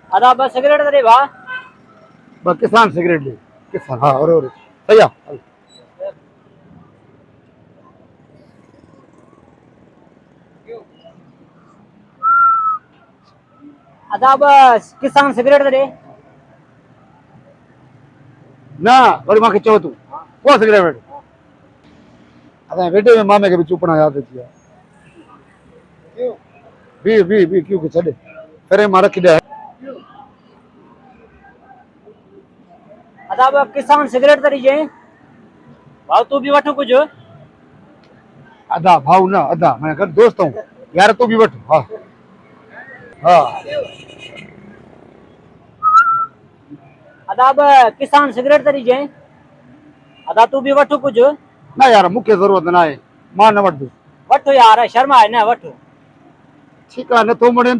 अदा बस सिगरेट दे भा बस किसान सिगरेट ले किसान हाँ और सही है अदा बस किसान सिगरेट दे ना बड़ी मां के चो तू वो सिगरेट अदा बेटे में मामे के भी चुपना याद है बी क्यों के छड़े करे मां रखी दे अदा बस किसान सिगरेट दे जे भाव तू भी वठो कुछ अदा भाव ना अदा मैं कर दोस्त हूँ यार तू भी बैठ हाँ हाँ अदा बस किसान सिगरेट दे जे अदा तू भी वठो कुछ ना यार मुख्य जरूरत ना है मां न वठ दू वठो यार शर्मा है ना वठो ठीक है न तो मणे